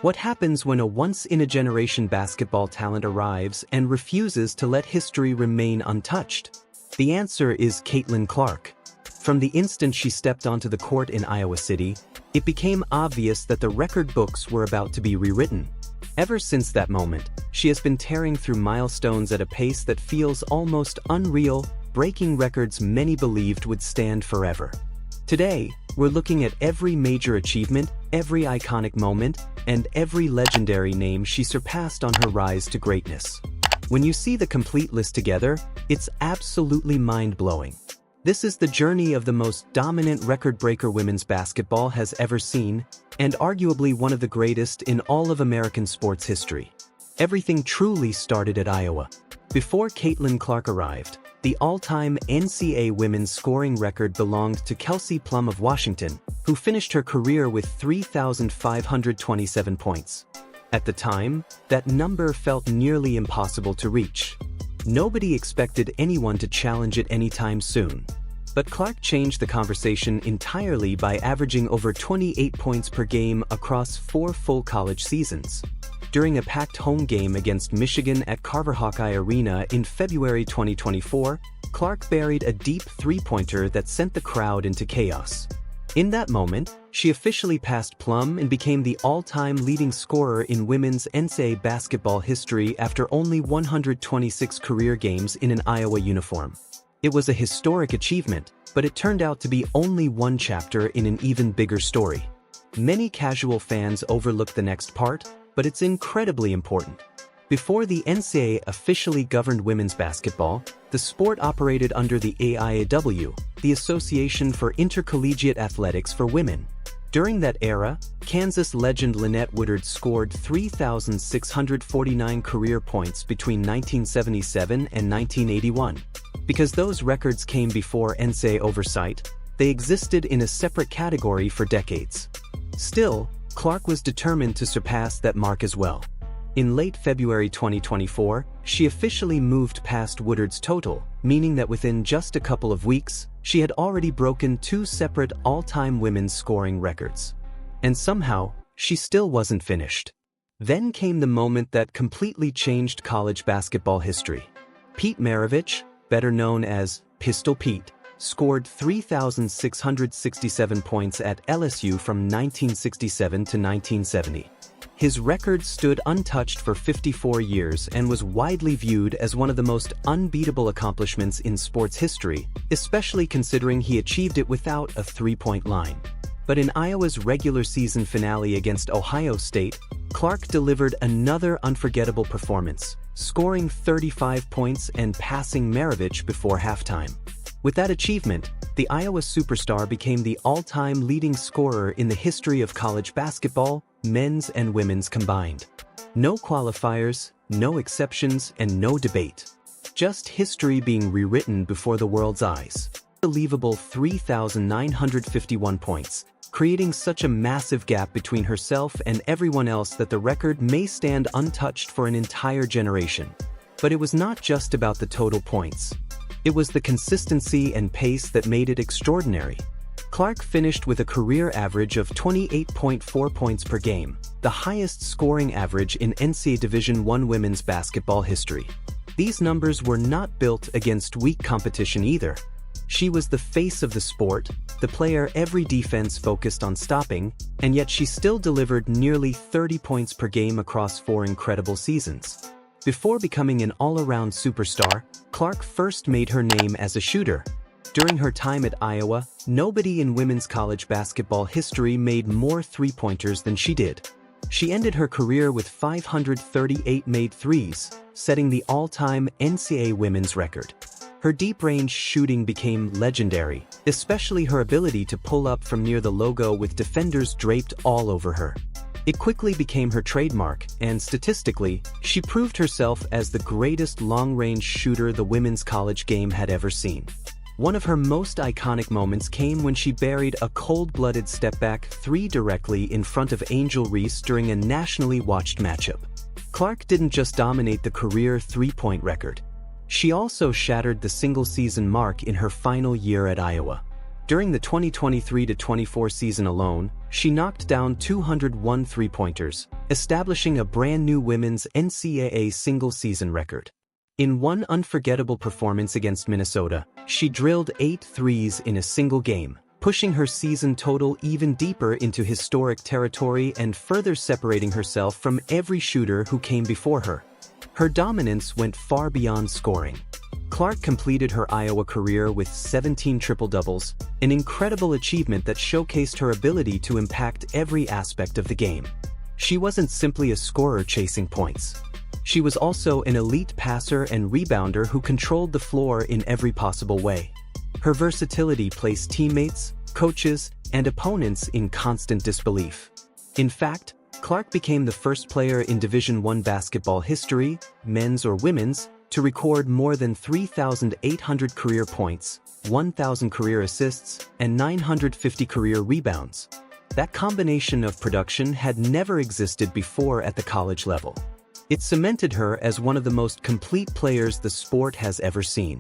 What happens when a once-in-a-generation basketball talent arrives and refuses to let history remain untouched? The answer is Caitlin Clark. From the instant she stepped onto the court in Iowa City, it became obvious that the record books were about to be rewritten. Ever since that moment, she has been tearing through milestones at a pace that feels almost unreal, breaking records many believed would stand forever. Today, we're looking at every major achievement, every iconic moment, and every legendary name she surpassed on her rise to greatness. When you see the complete list together, it's absolutely mind-blowing. This is the journey of the most dominant record-breaker women's basketball has ever seen, and arguably one of the greatest in all of American sports history. Everything truly started at Iowa. Before Caitlin Clark arrived, the all-time NCAA women's scoring record belonged to Kelsey Plum of Washington, who finished her career with 3,527 points. At the time, that number felt nearly impossible to reach. Nobody expected anyone to challenge it anytime soon. But Clark changed the conversation entirely by averaging over 28 points per game across 4 full college seasons. During a packed home game against Michigan at Carver Hawkeye Arena in February 2024, Clark buried a deep three-pointer that sent the crowd into chaos. In that moment, she officially passed Plum and became the all-time leading scorer in women's NCAA basketball history after only 126 career games in an Iowa uniform. It was a historic achievement, but it turned out to be only one chapter in an even bigger story. Many casual fans overlook the next part, but it's incredibly important. Before the NCAA officially governed women's basketball, the sport operated under the AIAW, the Association for Intercollegiate Athletics for Women. During that era, Kansas legend Lynette Woodard scored 3,649 career points between 1977 and 1981. Because those records came before NCAA oversight, they existed in a separate category for decades. Still, Clark was determined to surpass that mark as well. In late February 2024, she officially moved past Woodard's total, meaning that within just a couple of weeks, she had already broken 2 separate all-time women's scoring records. And somehow, she still wasn't finished. Then came the moment that completely changed college basketball history. Pete Maravich, better known as Pistol Pete, scored 3,667 points at LSU from 1967 to 1970. His record stood untouched for 54 years and was widely viewed as one of the most unbeatable accomplishments in sports history, especially considering he achieved it without a three-point line. But in Iowa's regular season finale against Ohio State, Clark delivered another unforgettable performance, scoring 35 points and passing Maravich before halftime. With that achievement, the Iowa superstar became the all-time leading scorer in the history of college basketball, men's and women's combined. No qualifiers, no exceptions, and no debate. Just history being rewritten before the world's eyes. Unbelievable 3,951 points, creating such a massive gap between herself and everyone else that the record may stand untouched for an entire generation. But it was not just about the total points. It was the consistency and pace that made it extraordinary. Clark finished with a career average of 28.4 points per game, the highest scoring average in NCAA Division I women's basketball history. These numbers were not built against weak competition either. She was the face of the sport, the player every defense focused on stopping, and yet she still delivered nearly 30 points per game across 4 incredible seasons. Before becoming an all-around superstar, Clark first made her name as a shooter. During her time at Iowa, nobody in women's college basketball history made more three-pointers than she did. She ended her career with 538 made threes, setting the all-time NCAA women's record. Her deep-range shooting became legendary, especially her ability to pull up from near the logo with defenders draped all over her. It quickly became her trademark, and statistically, she proved herself as the greatest long-range shooter the women's college game had ever seen. One of her most iconic moments came when she buried a cold-blooded step-back three directly in front of Angel Reese during a nationally watched matchup. Clark didn't just dominate the career three-point record. She also shattered the single-season mark in her final year at Iowa. During the 2023-24 season alone, she knocked down 201 three-pointers, establishing a brand new women's NCAA single-season record. In one unforgettable performance against Minnesota, she drilled 8 threes in a single game, pushing her season total even deeper into historic territory and further separating herself from every shooter who came before her. Her dominance went far beyond scoring. Clark completed her Iowa career with 17 triple-doubles, an incredible achievement that showcased her ability to impact every aspect of the game. She wasn't simply a scorer chasing points. She was also an elite passer and rebounder who controlled the floor in every possible way. Her versatility placed teammates, coaches, and opponents in constant disbelief. In fact, Clark became the first player in Division I basketball history, men's or women's, to record more than 3,800 career points, 1,000 career assists, and 950 career rebounds. That combination of production had never existed before at the college level. It cemented her as one of the most complete players the sport has ever seen.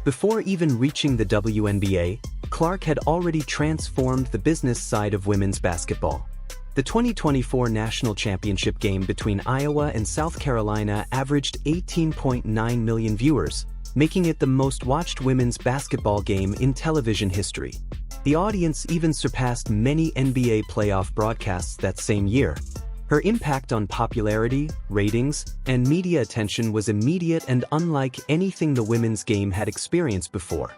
Before even reaching the WNBA, Clark had already transformed the business side of women's basketball. The 2024 national championship game between Iowa and South Carolina averaged 18.9 million viewers, making it the most watched women's basketball game in television history. The audience even surpassed many NBA playoff broadcasts that same year. Her impact on popularity, ratings, and media attention was immediate and unlike anything the women's game had experienced before.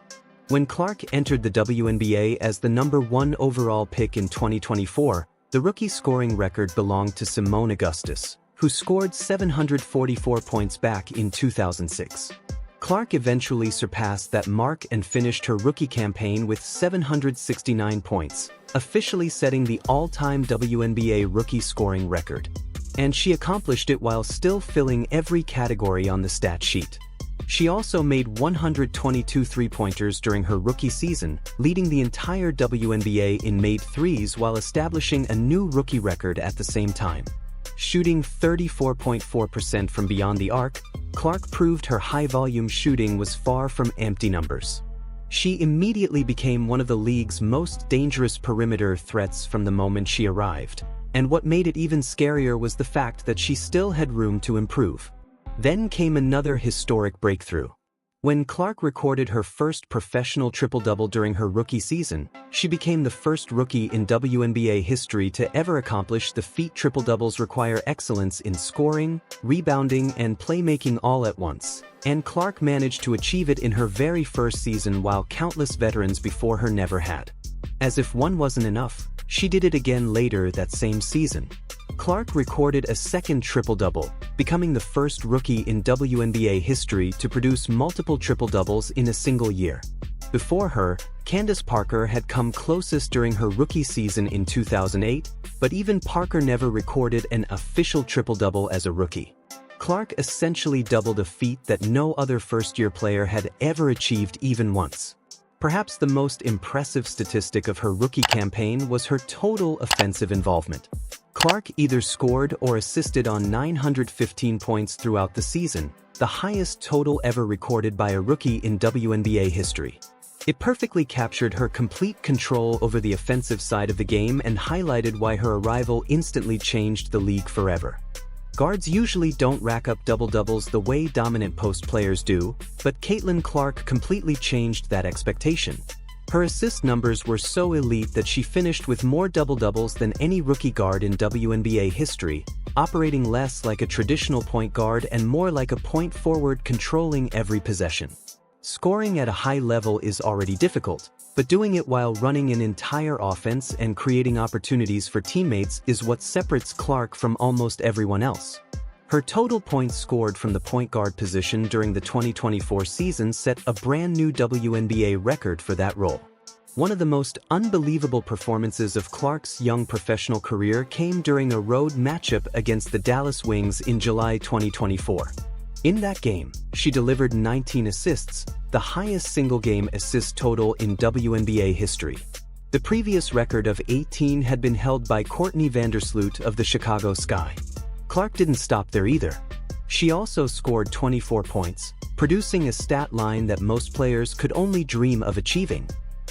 When Clark entered the WNBA as the #1 overall pick in 2024, the rookie scoring record belonged to Simone Augustus, who scored 744 points back in 2006. Clark eventually surpassed that mark and finished her rookie campaign with 769 points, officially setting the all-time WNBA rookie scoring record. And she accomplished it while still filling every category on the stat sheet. She also made 122 three-pointers during her rookie season, leading the entire WNBA in made threes while establishing a new rookie record at the same time. Shooting 34.4% from beyond the arc, Clark proved her high-volume shooting was far from empty numbers. She immediately became one of the league's most dangerous perimeter threats from the moment she arrived, and what made it even scarier was the fact that she still had room to improve. Then came another historic breakthrough. When Clark recorded her first professional triple-double during her rookie season, she became the first rookie in WNBA history to ever accomplish the feat. Triple-doubles require excellence in scoring, rebounding, and playmaking all at once, and Clark managed to achieve it in her very first season while countless veterans before her never had. As if one wasn't enough, she did it again later that same season. Clark recorded a second triple-double, becoming the first rookie in WNBA history to produce multiple triple-doubles in a single year. Before her, Candace Parker had come closest during her rookie season in 2008, but even Parker never recorded an official triple-double as a rookie. Clark essentially doubled a feat that no other first-year player had ever achieved even once. Perhaps the most impressive statistic of her rookie campaign was her total offensive involvement. Clark either scored or assisted on 915 points throughout the season, the highest total ever recorded by a rookie in WNBA history. It perfectly captured her complete control over the offensive side of the game and highlighted why her arrival instantly changed the league forever. Guards usually don't rack up double-doubles the way dominant post players do, but Caitlin Clark completely changed that expectation. Her assist numbers were so elite that she finished with more double-doubles than any rookie guard in WNBA history, operating less like a traditional point guard and more like a point forward controlling every possession. Scoring at a high level is already difficult, but doing it while running an entire offense and creating opportunities for teammates is what separates Clark from almost everyone else. Her total points scored from the point guard position during the 2024 season set a brand new WNBA record for that role. One of the most unbelievable performances of Clark's young professional career came during a road matchup against the Dallas Wings in July 2024. In that game, she delivered 19 assists, the highest single-game assist total in WNBA history. The previous record of 18 had been held by Courtney Vandersloot of the Chicago Sky. Clark didn't stop there either. She also scored 24 points, producing a stat line that most players could only dream of achieving.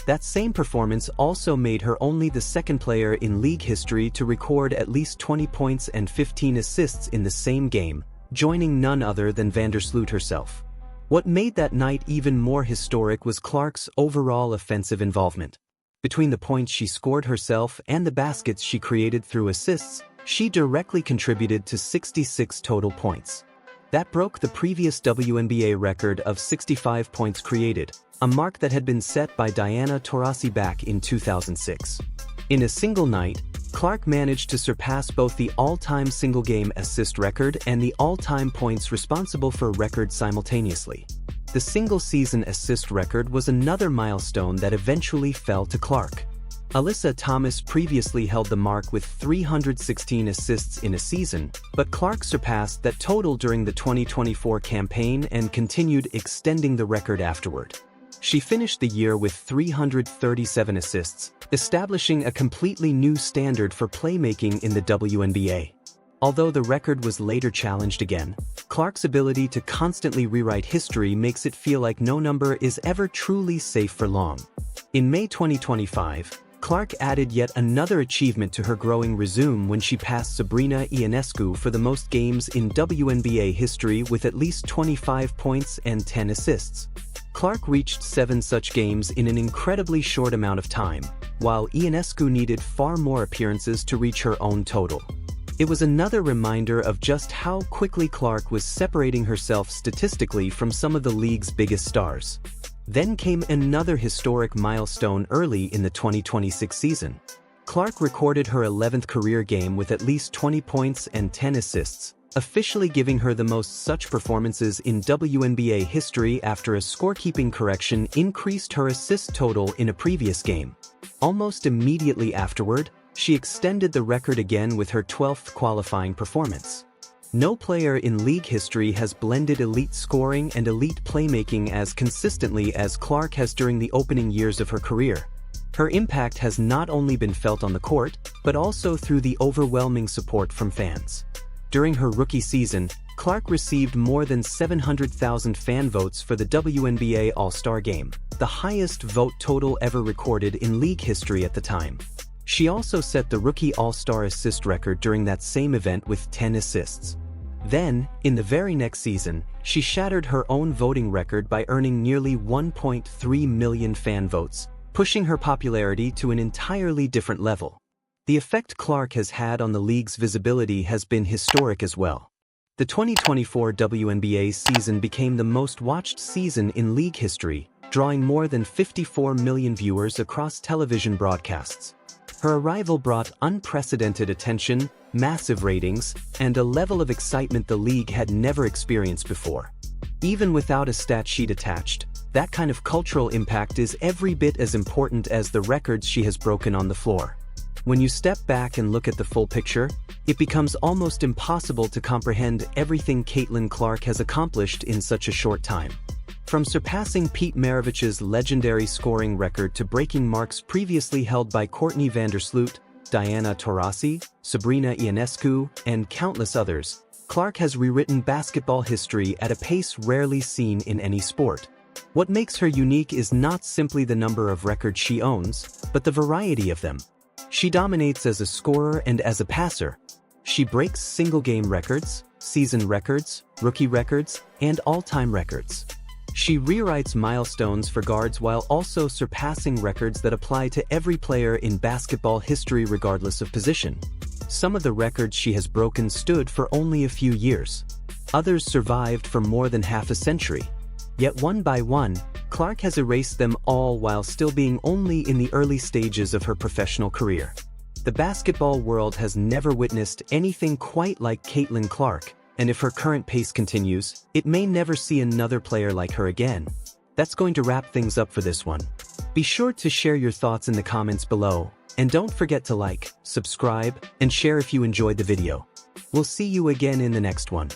That same performance also made her only the second player in league history to record at least 20 points and 15 assists in the same game, joining none other than Vandersloot herself. What made that night even more historic was Clark's overall offensive involvement. Between the points she scored herself and the baskets she created through assists, she directly contributed to 66 total points. That broke the previous WNBA record of 65 points created, a mark that had been set by Diana Taurasi back in 2006. In a single night, Clark managed to surpass both the all-time single-game assist record and the all-time points responsible for record simultaneously. The single-season assist record was another milestone that eventually fell to Clark. Alyssa Thomas previously held the mark with 316 assists in a season, but Clark surpassed that total during the 2024 campaign and continued extending the record afterward. She finished the year with 337 assists, establishing a completely new standard for playmaking in the WNBA. Although the record was later challenged again, Clark's ability to constantly rewrite history makes it feel like no number is ever truly safe for long. In May 2025, Clark added yet another achievement to her growing resume when she passed Sabrina Ionescu for the most games in WNBA history with at least 25 points and 10 assists. Clark reached 7 such games in an incredibly short amount of time, while Ionescu needed far more appearances to reach her own total. It was another reminder of just how quickly Clark was separating herself statistically from some of the league's biggest stars. Then came another historic milestone early in the 2026 season. Clark recorded her 11th career game with at least 20 points and 10 assists, officially giving her the most such performances in WNBA history after a scorekeeping correction increased her assist total in a previous game. Almost immediately afterward, she extended the record again with her 12th qualifying performance. No player in league history has blended elite scoring and elite playmaking as consistently as Clark has during the opening years of her career. Her impact has not only been felt on the court, but also through the overwhelming support from fans. During her rookie season, Clark received more than 700,000 fan votes for the WNBA All-Star Game, the highest vote total ever recorded in league history at the time. She also set the rookie All-Star assist record during that same event with 10 assists. Then, in the very next season, she shattered her own voting record by earning nearly 1.3 million fan votes, pushing her popularity to an entirely different level. The effect Clark has had on the league's visibility has been historic as well. The 2024 WNBA season became the most watched season in league history, drawing more than 54 million viewers across television broadcasts. Her arrival brought unprecedented attention, massive ratings, and a level of excitement the league had never experienced before. Even without a stat sheet attached, that kind of cultural impact is every bit as important as the records she has broken on the floor. When you step back and look at the full picture, it becomes almost impossible to comprehend everything Caitlin Clark has accomplished in such a short time. From surpassing Pete Maravich's legendary scoring record to breaking marks previously held by Courtney Vandersloot, Diana Taurasi, Sabrina Ionescu, and countless others, Clark has rewritten basketball history at a pace rarely seen in any sport. What makes her unique is not simply the number of records she owns, but the variety of them. She dominates as a scorer and as a passer. She breaks single-game records, season records, rookie records, and all-time records. She rewrites milestones for guards while also surpassing records that apply to every player in basketball history regardless of position. Some of the records she has broken stood for only a few years. Others survived for more than half a century. Yet one by one, Clark has erased them all while still being only in the early stages of her professional career. The basketball world has never witnessed anything quite like Caitlin Clark, and if her current pace continues, it may never see another player like her again. That's going to wrap things up for this one. Be sure to share your thoughts in the comments below, and don't forget to like, subscribe, and share if you enjoyed the video. We'll see you again in the next one.